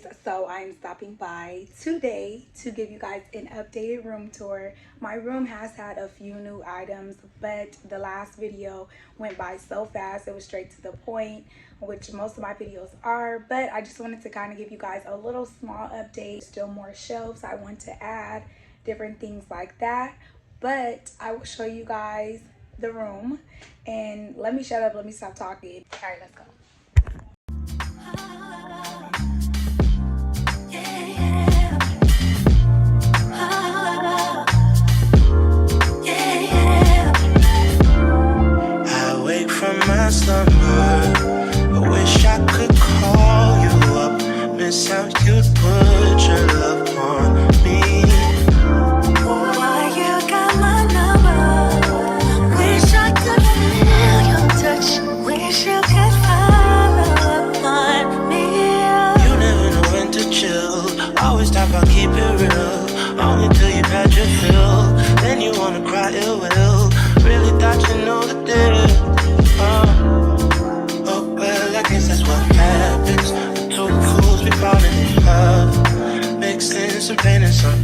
guys, so I'm stopping by today to give you guys an updated room tour. My room has had a few new items, but the last video went by so fast. It was straight to the point, which most of my videos are, but I just wanted to kind of give you guys a little small update. Still more shelves I want to add, different things like that, but I will show you guys the room. And let me shut up, let me stop talking. All right, let's go. My slumber, I wish I could call you up, miss how you'd put your love on me. Why you got my number? Wish I could feel your touch, wish you could follow up on me. You never know when to chill, always talk about keep it real, only till you've had your fill, then you wanna cry ill will, really thought you know the deal. Oh well, I guess that's what happens. The two fools be falling in love, mixing some pain and some